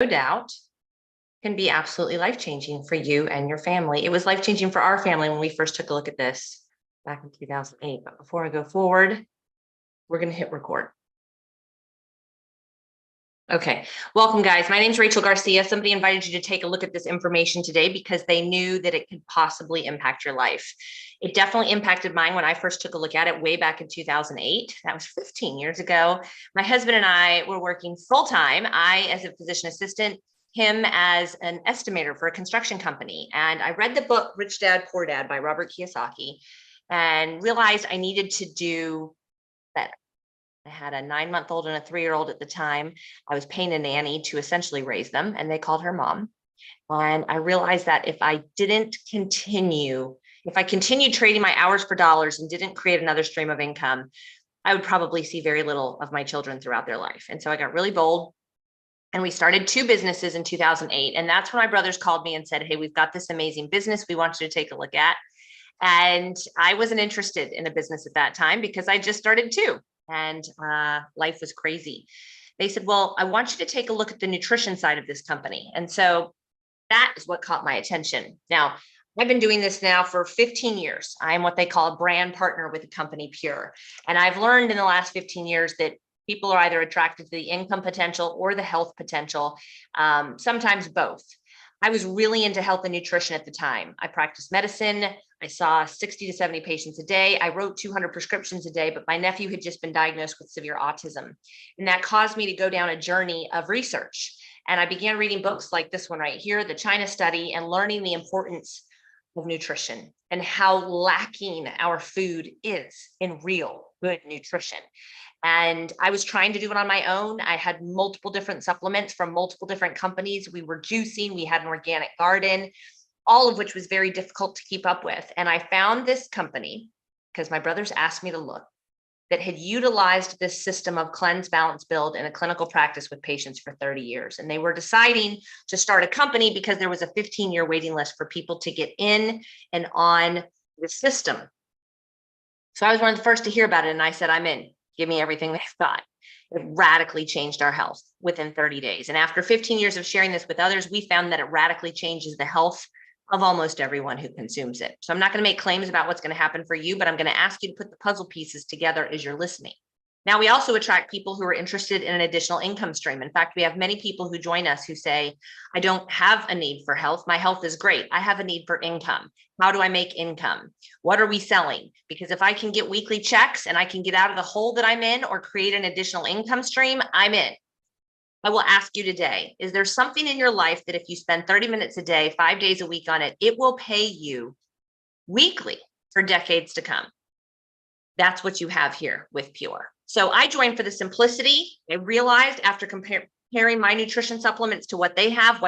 no doubt can be absolutely life-changing for you and your family. It was life-changing for our family when we first took a look at this back in 2008. But before I go forward, we're going to hit record. Okay, welcome guys. My name is Rachel Garcia. Somebody invited you to take a look at this information today because they knew that it could possibly impact your life. It definitely impacted mine when I first took a look at it way back in 2008. That was 15 years ago. My husband and I were working full-time. I as a physician assistant, him as an estimator for a construction company. And I read the book Rich Dad, Poor Dad by Robert Kiyosaki and realized I needed to do better. I had a 9-month-old and a 3-year-old at the time. I was paying a nanny to essentially raise them, and they called her mom. And I realized that if I continued trading my hours for dollars and didn't create another stream of income, I would probably see very little of my children throughout their life. And so I got really bold. And we started 2 businesses in 2008. And that's when my brothers called me and said, hey, we've got this amazing business we want you to take a look at. And I wasn't interested in a business at that time because I just started too. And life was crazy. They said, well, I want you to take a look at the nutrition side of this company. And so that is what caught my attention. Now, I've been doing this now for 15 years. I'm what they call a brand partner with the company Pure. And I've learned in the last 15 years that people are either attracted to the income potential or the health potential, sometimes both. I was really into health and nutrition at the time. I practiced medicine. I saw 60 to 70 patients a day. I wrote 200 prescriptions a day, but my nephew had just been diagnosed with severe autism. And that caused me to go down a journey of research. And I began reading books like this one right here, The China Study, and learning the importance of nutrition and how lacking our food is in real good nutrition. And I was trying to do it on my own. I had multiple different supplements from multiple different companies. We were juicing, we had an organic garden, all of which was very difficult to keep up with. And I found this company because my brothers asked me to look that had utilized this system of cleanse, balance, build in a clinical practice with patients for 30 years. And they were deciding to start a company because there was a 15-year waiting list for people to get in and on the system. So I was one of the first to hear about it. And I said, I'm in. Give me everything they've got. It radically changed our health within 30 days. And after 15 years of sharing this with others, we found that it radically changes the health of almost everyone who consumes it. So I'm not going to make claims about what's going to happen for you, but I'm going to ask you to put the puzzle pieces together as you're listening. Now, we also attract people who are interested in an additional income stream. In fact, we have many people who join us who say, I don't have a need for health. My health is great. I have a need for income. How do I make income? What are we selling? Because if I can get weekly checks and I can get out of the hole that I'm in or create an additional income stream, I'm in. I will ask you today, is there something in your life that if you spend 30 minutes a day, 5 days a week on it, it will pay you weekly for decades to come? That's what you have here with Pure. So I joined for the simplicity. I realized after comparing my nutrition supplements to what they have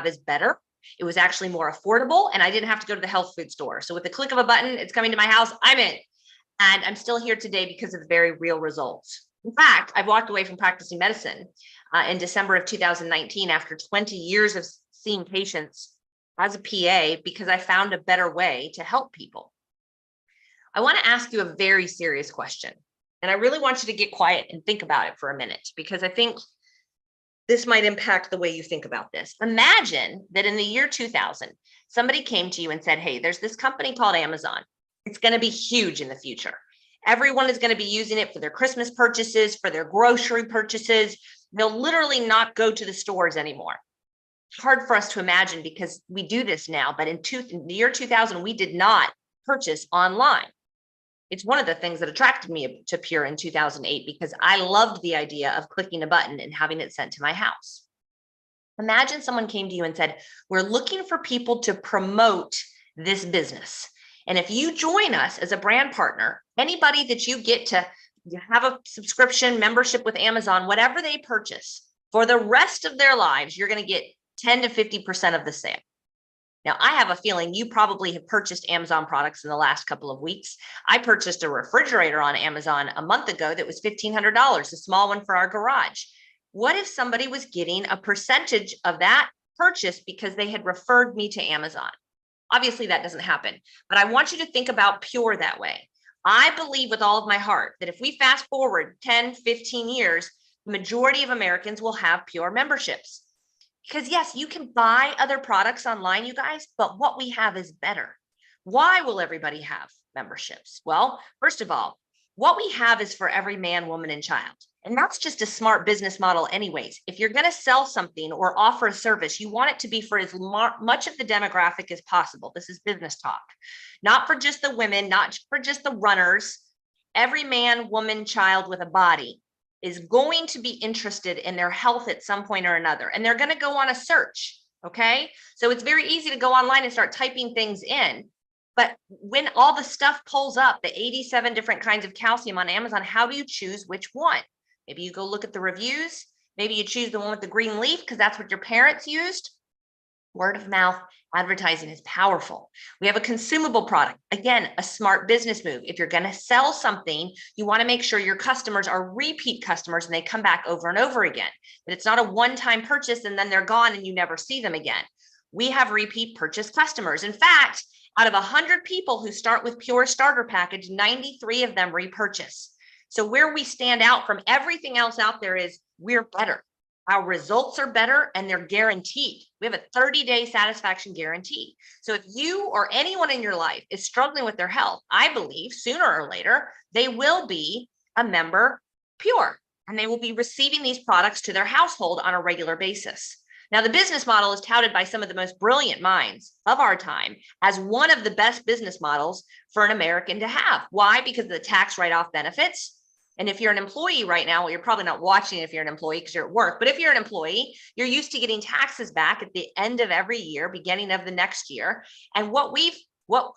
is better. It was actually more affordable and I didn't have to go to the health food store. So with the click of a button, it's coming to my house, I'm in. And I'm still here today because of the very real results. In fact, I've walked away from practicing medicine in December of 2019 after 20 years of seeing patients as a PA because I found a better way to help people. I want to ask you a very serious question. And I really want you to get quiet and think about it for a minute, because I think this might impact the way you think about this. Imagine that in the year 2000, somebody came to you and said, hey, there's this company called Amazon. It's going to be huge in the future. Everyone is going to be using it for their Christmas purchases, for their grocery purchases. They'll literally not go to the stores anymore. It's hard for us to imagine because we do this now, but in the year 2000, we did not purchase online. It's one of the things that attracted me to Pure in 2008 because I loved the idea of clicking a button and having it sent to my house. Imagine someone came to you and said, we're looking for people to promote this business. And if you join us as a brand partner, anybody that you get to have a subscription membership with Amazon, whatever they purchase for the rest of their lives, you're going to get 10 to 50% of the sale. Now, I have a feeling you probably have purchased Amazon products in the last couple of weeks. I purchased a refrigerator on Amazon a month ago that was $1,500, a small one for our garage. What if somebody was getting a percentage of that purchase because they had referred me to Amazon? Obviously, that doesn't happen, but I want you to think about Pure that way. I believe with all of my heart that if we fast forward 10, 15 years, the majority of Americans will have Pure memberships. Because yes, you can buy other products online, you guys, but what we have is better. Why will everybody have memberships? Well, first of all, what we have is for every man, woman, and child. And that's just a smart business model, anyways. If you're going to sell something or offer a service, you want it to be for as much of the demographic as possible. This is business talk, not for just the women, not for just the runners. Every man, woman, child with a body is going to be interested in their health at some point or another, and they're going to go on a search. Okay. So it's very easy to go online and start typing things in. But when all the stuff pulls up, the 87 different kinds of calcium on Amazon, how do you choose which one? Maybe you go look at the reviews. Maybe you choose the one with the green leaf because that's what your parents used. Word of mouth advertising is powerful. We have a consumable product. Again, a smart business move. If you're going to sell something, you want to make sure your customers are repeat customers and they come back over and over again. That it's not a one-time purchase and then they're gone and you never see them again. We have repeat purchase customers. In fact, out of 100 people who start with Pure Starter Package, 93 of them repurchase. So where we stand out from everything else out there is we're better. Our results are better and they're guaranteed. We have a 30-day satisfaction guarantee. So if you or anyone in your life is struggling with their health, I believe sooner or later, they will be a member Pure and they will be receiving these products to their household on a regular basis. Now, the business model is touted by some of the most brilliant minds of our time as one of the best business models for an American to have. Why? Because of the tax write-off benefits. And if you're an employee right now, well, you're probably not watching if you're an employee because you're at work. But if you're an employee, you're used to getting taxes back at the end of every year, beginning of the next year. And what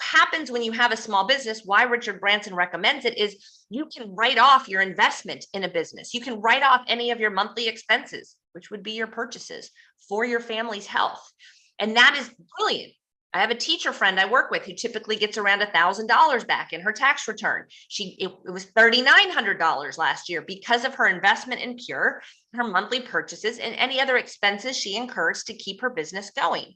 happens when you have a small business, why Richard Branson recommends it, is you can write off your investment in a business. You can write off any of your monthly expenses, which would be your purchases for your family's health. And that is brilliant. I have a teacher friend I work with who typically gets around $1,000 back in her tax return. It was $3,900 last year because of her investment in Pure, her monthly purchases, and any other expenses she incurs to keep her business going.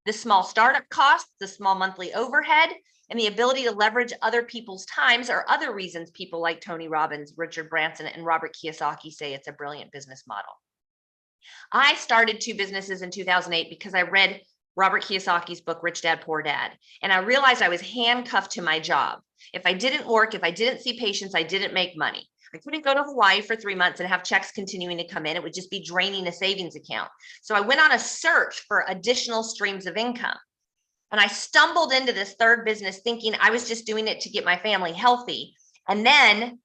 The small startup costs, the small monthly overhead, and the ability to leverage other people's times are other reasons people like Tony Robbins, Richard Branson, and Robert Kiyosaki say it's a brilliant business model. I started two businesses in 2008 because I read Robert Kiyosaki's book, Rich Dad, Poor Dad. And I realized I was handcuffed to my job. If I didn't work, if I didn't see patients, I didn't make money. I couldn't go to Hawaii for 3 months and have checks continuing to come in. It would just be draining a savings account. So I went on a search for additional streams of income. And I stumbled into this third business thinking I was just doing it to get my family healthy. And then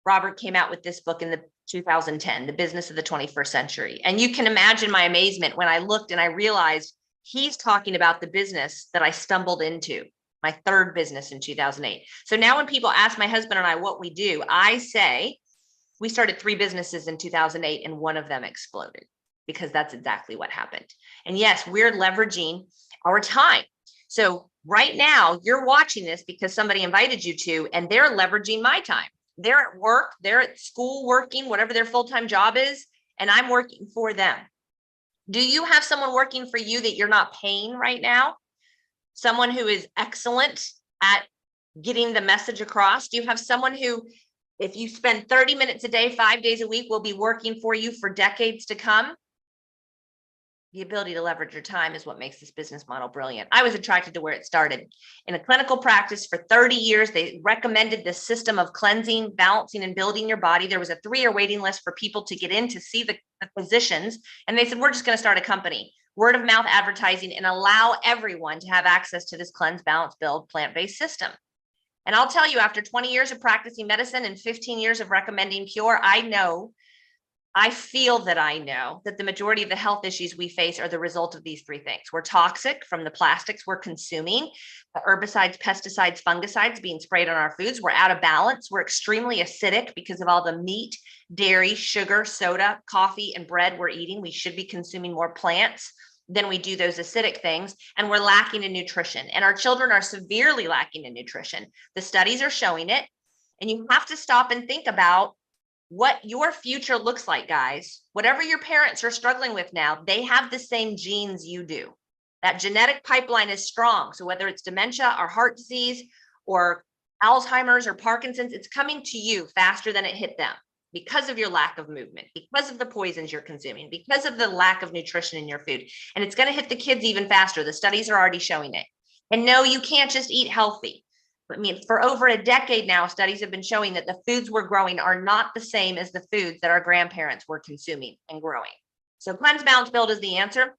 Robert came out with this book in the 2010, The Business of the 21st Century. And you can imagine my amazement when I looked and I realized he's talking about the business that I stumbled into, my third business in 2008. So now when people ask my husband and I what we do, I say we started 3 businesses in 2008 and one of them exploded, because that's exactly what happened. And yes, we're leveraging our time. So right now you're watching this because somebody invited you to, and they're leveraging my time. They're at work, they're at school working, whatever their full-time job is, and I'm working for them. Do you have someone working for you that you're not paying right now? Someone who is excellent at getting the message across? Do you have someone who, if you spend 30 minutes a day, 5 days a week, will be working for you for decades to come? The ability to leverage your time is what makes this business model brilliant. I was attracted to where it started. In a clinical practice for 30 years, they recommended this system of cleansing, balancing, and building your body. There was a 3-year waiting list for people to get in to see the physicians. And they said, we're just going to start a company, word of mouth advertising, and allow everyone to have access to this cleanse, balance, build, plant-based system. And I'll tell you, after 20 years of practicing medicine and 15 years of recommending Pure, I feel that I know that the majority of the health issues we face are the result of these 3 things. We're toxic from the plastics we're consuming, the herbicides, pesticides, fungicides being sprayed on our foods. We're out of balance. We're extremely acidic because of all the meat, dairy, sugar, soda, coffee, and bread we're eating. We should be consuming more plants than we do those acidic things. And we're lacking in nutrition. And our children are severely lacking in nutrition. The studies are showing it. And you have to stop and think about what your future looks like, guys. Whatever your parents are struggling with now, they have the same genes you do. That genetic pipeline is strong. So whether it's dementia or heart disease or Alzheimer's or Parkinson's, it's coming to you faster than it hit them. because of your lack of movement, because of the poisons you're consuming, because of the lack of nutrition in your food. And it's going to hit the kids even faster. The studies are already showing it. And no, you can't just eat healthy. I mean, for over a decade now, studies have been showing that the foods we're growing are not the same as the foods that our grandparents were consuming and growing. So Cleanse, Balance, Build is the answer.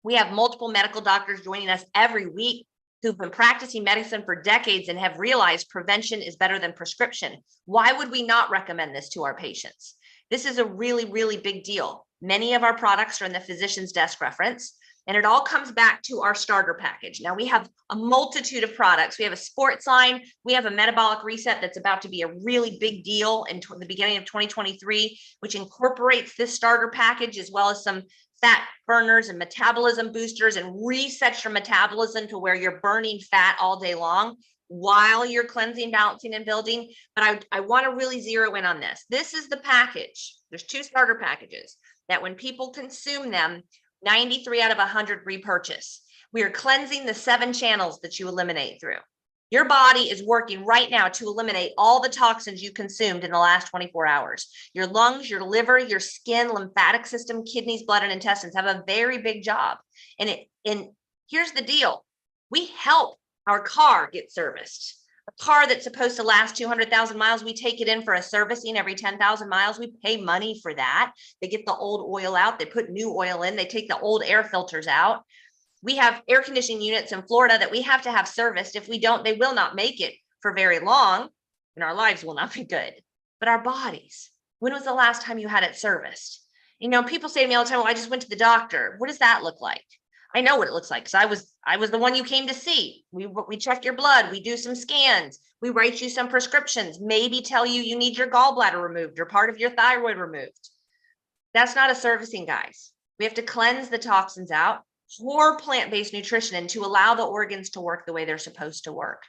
We have multiple medical doctors joining us every week who've been practicing medicine for decades and have realized prevention is better than prescription. Why would we not recommend this to our patients? This is a really, really big deal. Many of our products are in the physician's desk reference, and it all comes back to our starter package. Now we have a multitude of products. We have a sports line. We have a metabolic reset that's about to be a really big deal in the beginning of 2023, which incorporates this starter package as well as some fat burners and metabolism boosters and resets your metabolism to where you're burning fat all day long while you're cleansing, balancing, and building. But I want to really zero in on this. This is the package. There's 2 starter packages that when people consume them, 93 out of 100 repurchase. We are cleansing the 7 channels that you eliminate through. Your body is working right now to eliminate all the toxins you consumed in the last 24 hours. Your lungs, your liver, your skin, lymphatic system, kidneys, blood, and intestines have a very big job. And here's the deal. We help our car get serviced. A car that's supposed to last 200,000 miles, we take it in for a servicing every 10,000 miles. We pay money for that. They get the old oil out. They put new oil in. They take the old air filters out. We have air conditioning units in Florida that we have to have serviced. If we don't, they will not make it for very long, and our lives will not be good. But our bodies, when was the last time you had it serviced? You know, people say to me all the time, well, I just went to the doctor. What does that look like? I know what it looks like because I was the one you came to see. We check your blood. We do some scans. We write you some prescriptions, maybe tell you need your gallbladder removed or part of your thyroid removed. That's not a servicing, guys. We have to cleanse the toxins out, pour plant-based nutrition in to allow the organs to work the way they're supposed to work.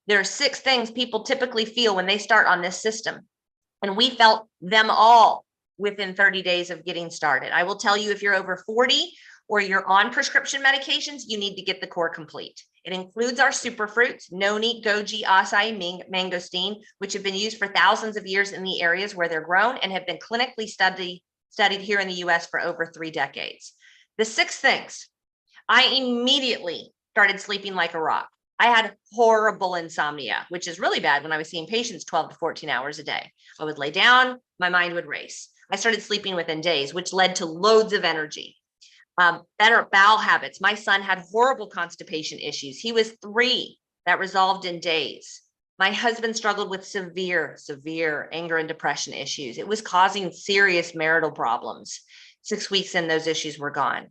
There are 6 things people typically feel when they start on this system. And we felt them all within 30 days of getting started. I will tell you, if you're over 40 or you're on prescription medications, you need to get the core complete. It includes our superfruits, noni, goji, acai, mangosteen, which have been used for thousands of years in the areas where they're grown and have been clinically studied here in the US for over 3 decades. The 6 things. I immediately started sleeping like a rock. I had horrible insomnia, which is really bad when I was seeing patients 12 to 14 hours a day. I would lay down, my mind would race. I started sleeping within days, which led to loads of energy. Better bowel habits. My son had horrible constipation issues. He was 3. That resolved in days. My husband struggled with severe anger and depression issues. It was causing serious marital problems. 6 weeks in, those issues were gone.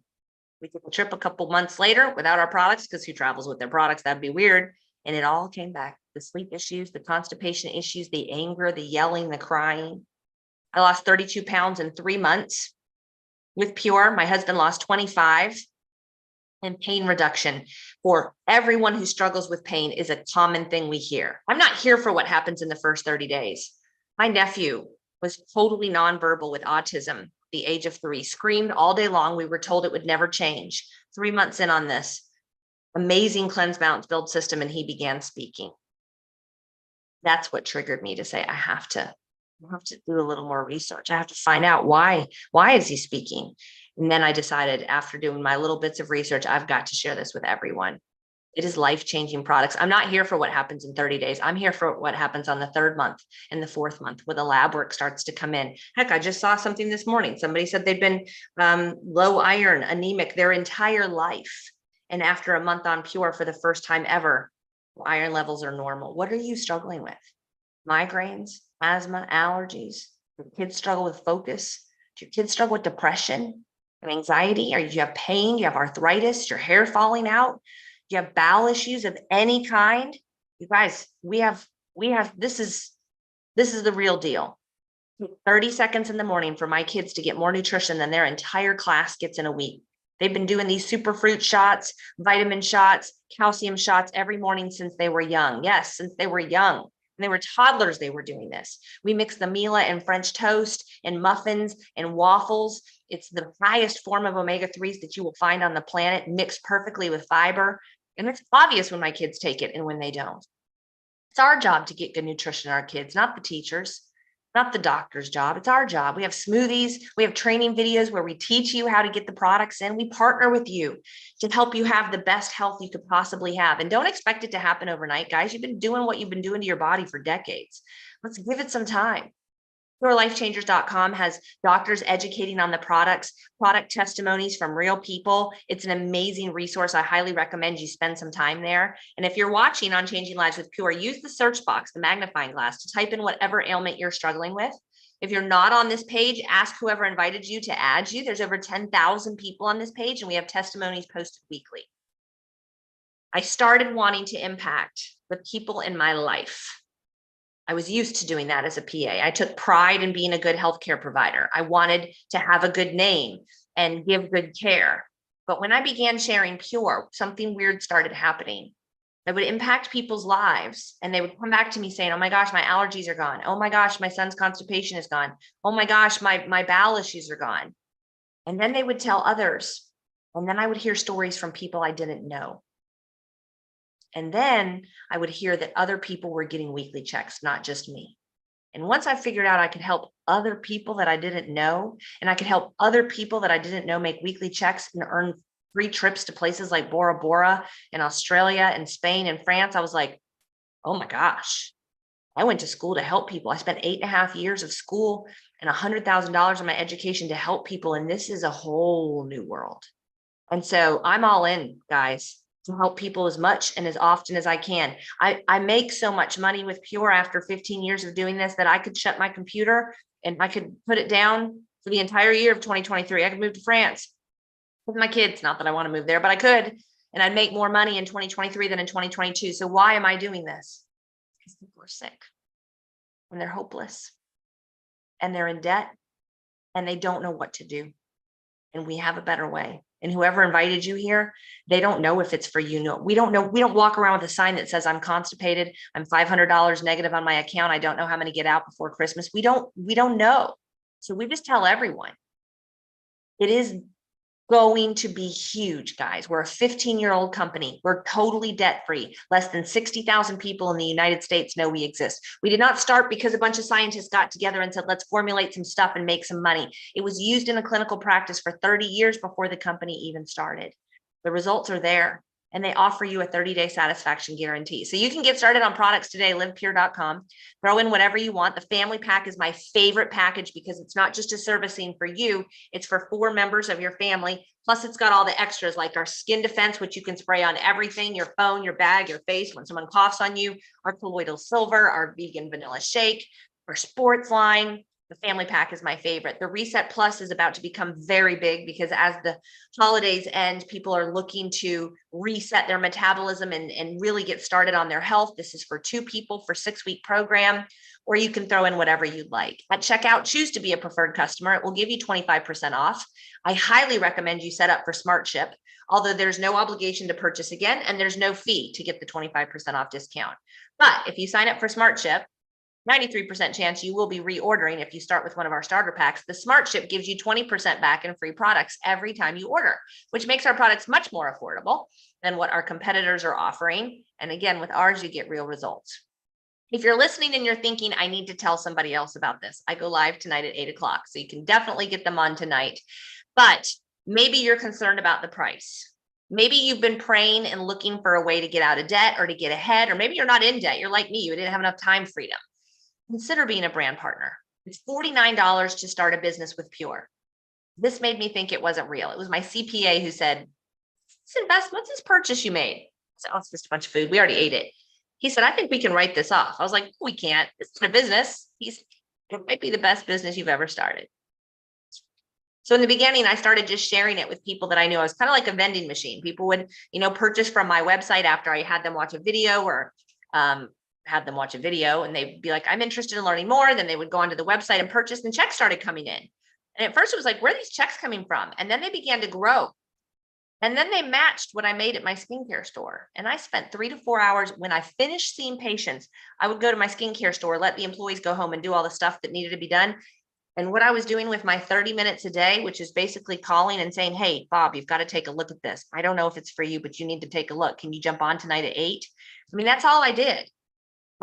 We took a trip a couple months later without our products, because who travels with their products? That'd be weird. And it all came back. The sleep issues, the constipation issues, the anger, the yelling, the crying. I lost 32 pounds in 3 months with Pure. My husband lost 25. And pain reduction for everyone who struggles with pain is a common thing we hear. I'm not here for what happens in the first 30 days. My nephew was totally nonverbal with autism. The age of 3, screamed all day long. We were told it would never change. 3 months in on this amazing Cleanse, Balance, Build system, and he began speaking. That's what triggered me to say, I have to do a little more research. I have to find out why is he speaking? And then I decided, after doing my little bits of research, I've got to share this with everyone. It is life-changing products. I'm not here for what happens in 30 days. I'm here for what happens on the 3rd month and the 4th month, where the lab work starts to come in. Heck, I just saw something this morning. Somebody said they've been low iron, anemic their entire life. And after a month on Pure, for the first time ever, iron levels are normal. What are you struggling with? Migraines, asthma, allergies? Do kids struggle with focus? Do your kids struggle with depression and anxiety? Or do you have pain? Do you have arthritis? Your hair falling out? Do you have bowel issues of any kind? You guys, this is the real deal. 30 seconds in the morning for my kids to get more nutrition than their entire class gets in a week. They've been doing these superfruit shots, vitamin shots, calcium shots every morning since they were young. Yes, since they were young. When they were toddlers, they were doing this. We mix the Mila in French toast and muffins and waffles. It's the highest form of omega-3s that you will find on the planet, mixed perfectly with fiber. And it's obvious when my kids take it and when they don't. It's our job to get good nutrition in our kids, not the teachers. not the doctor's job. It's our job. We have smoothies. We have training videos where we teach you how to get the products in. We partner with you to help you have the best health you could possibly have. And don't expect it to happen overnight, guys. You've been doing what you've been doing to your body for decades. Let's give it some time. PureLifeChangers.com has doctors educating on the products, product testimonies from real people. It's an amazing resource. I highly recommend you spend some time there. And if you're watching on Changing Lives with Pure, use the search box, the magnifying glass, to type in whatever ailment you're struggling with. If you're not on this page, ask whoever invited you to add you. There's over 10,000 people on this page, and we have testimonies posted weekly. I started wanting to impact the people in my life. I was used to doing that as a PA. I took pride in being a good healthcare provider. I wanted to have a good name and give good care. But when I began sharing Pure, something weird started happening. I would impact people's lives, and they would come back to me saying, oh my gosh, my allergies are gone. Oh my gosh, my son's constipation is gone. Oh my gosh, my bowel issues are gone. And then they would tell others. And then I would hear stories from people I didn't know. And then I would hear that other people were getting weekly checks, not just me. And once I figured out I could help other people that I didn't know, and I could help other people that I didn't know make weekly checks and earn free trips to places like Bora Bora in Australia and Spain and France, I was like, oh my gosh, I went to school to help people. I spent 8.5 years of school and $100,000 on my education to help people. And this is a whole new world. And so I'm all in, guys, to help people as much and as often as I can. I make so much money with Pure after 15 years of doing this that I could shut my computer and I could put it down for the entire year of 2023. I could move to France with my kids. Not that I want to move there, but I could. And I'd make more money in 2023 than in 2022. So why am I doing this? Because people are sick and they're hopeless and they're in debt and they don't know what to do. And we have a better way. And whoever invited you here, they don't know if it's for you. No, we don't know. We don't walk around with a sign that says I'm constipated. I'm $500 negative on my account. I don't know how many get out before Christmas. We don't know. So we just tell everyone. It is going to be huge, guys. We're a 15-year-old company. We're totally debt-free. Less than 60,000 people in the United States know we exist. We did not start because a bunch of scientists got together and said, let's formulate some stuff and make some money. It was used in a clinical practice for 30 years before the company even started. The results are there, and they offer you a 30-day satisfaction guarantee. So you can get started on products today, livepure.com. Throw in whatever you want. The family pack is my favorite package because it's not just a servicing for you, it's for 4 members of your family. Plus it's got all the extras like our skin defense, which you can spray on everything, your phone, your bag, your face, when someone coughs on you, our colloidal silver, our vegan vanilla shake, our sports line. The family pack is my favorite. The Reset Plus is about to become very big because as the holidays end, people are looking to reset their metabolism and really get started on their health. This is for 2 people for 6-week program, or you can throw in whatever you'd like. At checkout, choose to be a preferred customer. It will give you 25% off. I highly recommend you set up for Smart Ship, although there's no obligation to purchase again, and there's no fee to get the 25% off discount. But if you sign up for Smart Ship, 93% chance you will be reordering if you start with one of our starter packs. The Smart Ship gives you 20% back in free products every time you order, which makes our products much more affordable than what our competitors are offering. And again, with ours, you get real results. If you're listening and you're thinking, I need to tell somebody else about this, I go live tonight at 8 o'clock. So you can definitely get them on tonight. But maybe you're concerned about the price. Maybe you've been praying and looking for a way to get out of debt or to get ahead, or maybe you're not in debt. You're like me, you didn't have enough time freedom. Consider being a brand partner. It's $49 to start a business with Pure. This made me think it wasn't real. It was my CPA who said, this investment, what's this purchase you made? I said, oh, it's just a bunch of food. We already ate it. He said, I think we can write this off. I was like, we can't. It's not a business. It might be the best business you've ever started. So in the beginning, I started just sharing it with people that I knew. I was kind of like a vending machine. People would, purchase from my website after I had them watch a video or had them watch a video, and they'd be like, I'm interested in learning more. Then they would go onto the website and purchase, and checks started coming in. And at first it was like, where are these checks coming from? And then they began to grow. And then they matched what I made at my skincare store. And I spent 3 to 4 hours. When I finished seeing patients, I would go to my skincare store, let the employees go home and do all the stuff that needed to be done. And what I was doing with my 30 minutes a day, which is basically calling and saying, hey, Bob, you've got to take a look at this. I don't know if it's for you, but you need to take a look. Can you jump on tonight at 8? I mean, that's all I did.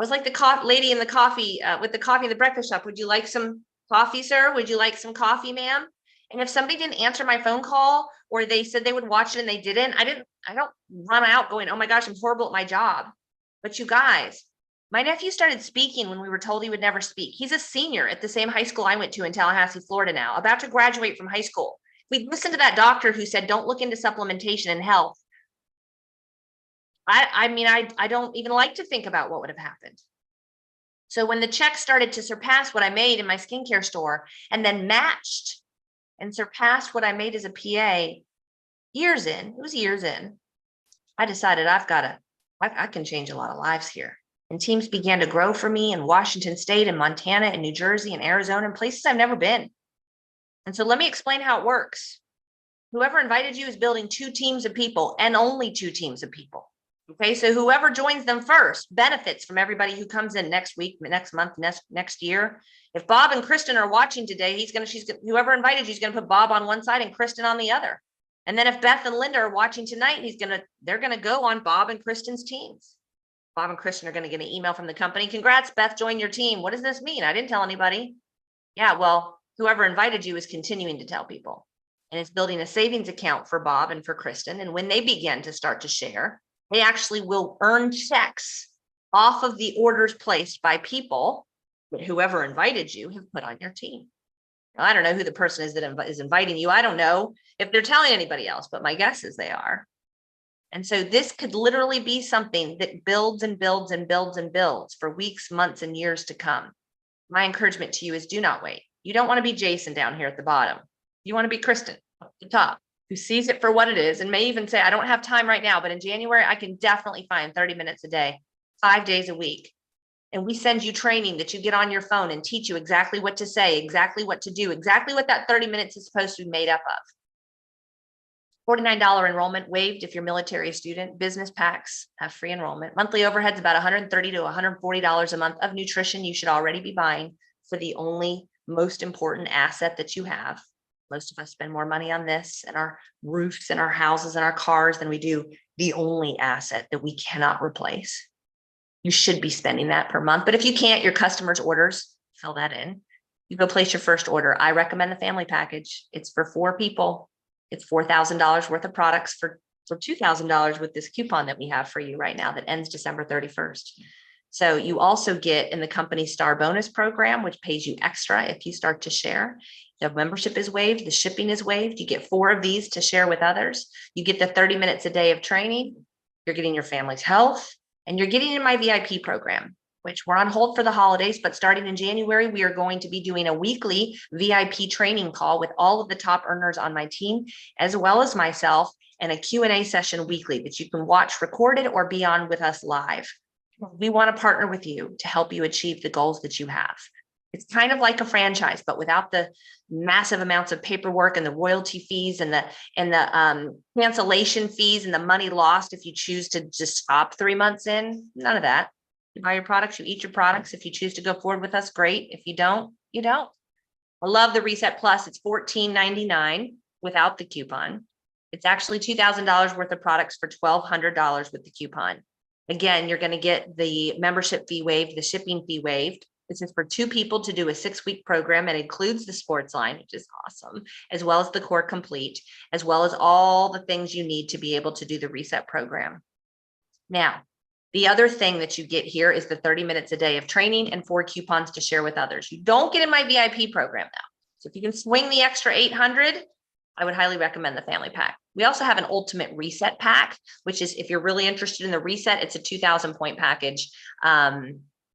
was like the lady in the coffee, with the coffee in the breakfast shop. Would you like some coffee, sir? Would you like some coffee, ma'am? And if somebody didn't answer my phone call, or they said they would watch it and they didn't, I don't run out going, oh my gosh, I'm horrible at my job. But you guys, my nephew started speaking when we were told he would never speak. He's a senior at the same high school I went to in Tallahassee, Florida now, about to graduate from high school. We listened to that doctor who said, don't look into supplementation and health. I mean, I don't even like to think about what would have happened. So when the check started to surpass what I made in my skincare store, and then matched and surpassed what I made as a PA years in, it was years in, I decided I can change a lot of lives here. And teams began to grow for me in Washington State and Montana and New Jersey and Arizona and places I've never been. And so let me explain how it works. Whoever invited you is building 2 teams of people, and only 2 teams of people. Okay, so whoever joins them first benefits from everybody who comes in next week, next month, next year. If Bob and Kristen are watching today, whoever invited you is gonna put Bob on one side and Kristen on the other. And then if Beth and Linda are watching tonight, they're gonna go on Bob and Kristen's teams. Bob and Kristen are gonna get an email from the company. Congrats, Beth, join your team. What does this mean? I didn't tell anybody. Yeah, well, whoever invited you is continuing to tell people. And it's building a savings account for Bob and for Kristen. And when they begin to start to share, they actually will earn checks off of the orders placed by people that whoever invited you have put on your team. Now, I don't know who the person is that is inviting you. I don't know if they're telling anybody else, but my guess is they are. And so this could literally be something that builds and builds and builds and builds for weeks, months, and years to come. My encouragement to you is do not wait. You don't want to be Jason down here at the bottom. You want to be Kristen up the top, who sees it for what it is and may even say, I don't have time right now, but in January, I can definitely find 30 minutes a day, 5 days a week. And we send you training that you get on your phone and teach you exactly what to say, exactly what to do, exactly what that 30 minutes is supposed to be made up of. $49 enrollment waived if you're military student. Business packs have free enrollment. Monthly overhead's about $130 to $140 a month of nutrition you should already be buying for the only most important asset that you have. Most of us spend more money on this and our roofs and our houses and our cars than we do the only asset that we cannot replace. You should be spending that per month. But if you can't, your customers' orders, fill that in. You go place your first order. I recommend the family package. It's for 4 people. It's $4,000 worth of products for $2,000 with this coupon that we have for you right now that ends December 31st. So you also get in the company Star Bonus program, which pays you extra if you start to share. The membership is waived. The shipping is waived. You get 4 of these to share with others. You get the 30 minutes a day of training. You're getting your family's health, and you're getting in my VIP program, which we're on hold for the holidays, but starting in January, we are going to be doing a weekly VIP training call with all of the top earners on my team, as well as myself, and a Q&A session weekly that you can watch recorded or be on with us live. We want to partner with you to help you achieve the goals that you have. It's kind of like a franchise, but without the massive amounts of paperwork and the royalty fees and the cancellation fees and the money lost if you choose to just stop 3 months in. None of that. You buy your products, you eat your products. If you choose to go forward with us, great. If you don't, you don't. I love the Reset Plus. It's $14.99 without the coupon. It's actually $2,000 worth of products for $1,200 with the coupon. Again, you're going to get the membership fee waived, the shipping fee waived. This is for 2 people to do a 6-week program. It includes the sports line, which is awesome, as well as the Core Complete, as well as all the things you need to be able to do the Reset program. Now, the other thing that you get here is the 30 minutes a day of training and 4 coupons to share with others. You don't get in my VIP program now. So if you can swing the extra 800, I would highly recommend the family pack. We also have an ultimate reset pack, which is if you're really interested in the reset, it's a 2,000 point package.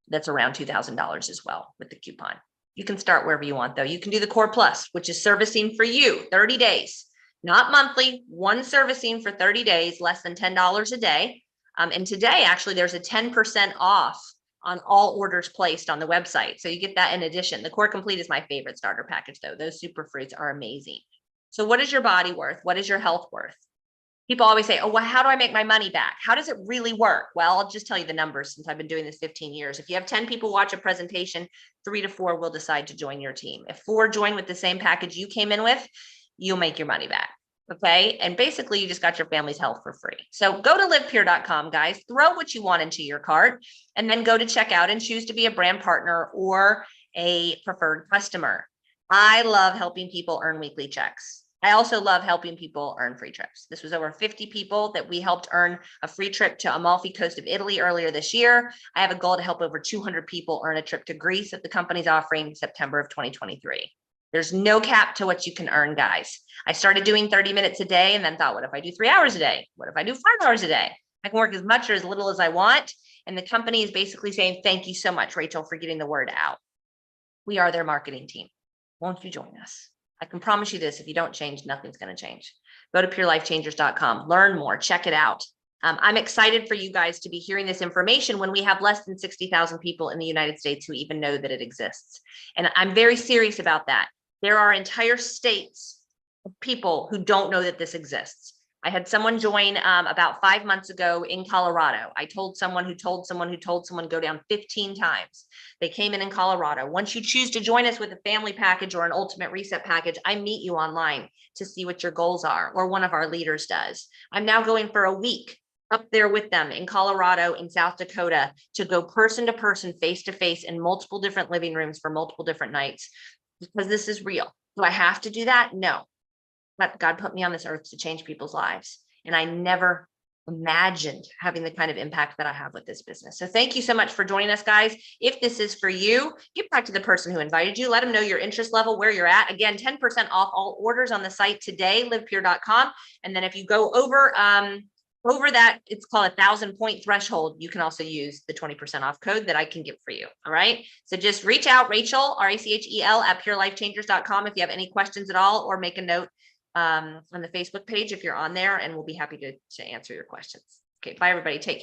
That's around $2,000 as well with the coupon. You can start wherever you want though. You can do the Core Plus, which is servicing for you 30 days, not monthly, 1 servicing for 30 days, less than $10 a day. And today, actually, there's a 10% off on all orders placed on the website. So you get that in addition. The Core Complete is my favorite starter package though. Those super fruits are amazing. So what is your body worth? What is your health worth? People always say, oh, well, how do I make my money back? How does it really work? Well, I'll just tell you the numbers since I've been doing this 15 years. If you have 10 people watch a presentation, 3 to 4 will decide to join your team. If 4 join with the same package you came in with, you'll make your money back. Okay. And basically you just got your family's health for free. So go to livepure.com, guys, throw what you want into your cart, and then go to checkout and choose to be a brand partner or a preferred customer. I love helping people earn weekly checks. I also love helping people earn free trips. This was over 50 people that we helped earn a free trip to Amalfi Coast of Italy earlier this year. I have a goal to help over 200 people earn a trip to Greece that the company's offering September of 2023. There's no cap to what you can earn, guys. I started doing 30 minutes a day and then thought, what if I do 3 hours a day? What if I do 5 hours a day? I can work as much or as little as I want. And the company is basically saying, thank you so much, Rachel, for getting the word out. We are their marketing team. Won't you join us? I can promise you this, if you don't change, nothing's going to change. Go to purelifechangers.com, learn more, check it out. I'm excited for you guys to be hearing this information when we have less than 60,000 people in the United States who even know that it exists. And I'm very serious about that. There are entire states of people who don't know that this exists. I had someone join about 5 months ago in Colorado. I told someone who told someone who told someone go down 15 times. They came in Colorado. Once you choose to join us with a family package or an ultimate reset package, I meet you online to see what your goals are, or one of our leaders does. I'm now going for a week up there with them in Colorado, in South Dakota, to go person to person, face to face in multiple different living rooms for multiple different nights, because this is real. Do I have to do that? No. But God put me on this earth to change people's lives. And I never imagined having the kind of impact that I have with this business. So thank you so much for joining us, guys. If this is for you, get back to the person who invited you. Let them know your interest level, where you're at. Again, 10% off all orders on the site today, livepure.com. And then if you go over that, it's called 1,000 point threshold, you can also use the 20% off code that I can give for you. All right. So just reach out, Rachel, RACHEL at purelifechangers.com if you have any questions at all, or make a note on the Facebook page if you're on there, and we'll be happy to answer your questions. Okay. Bye, everybody. Take care.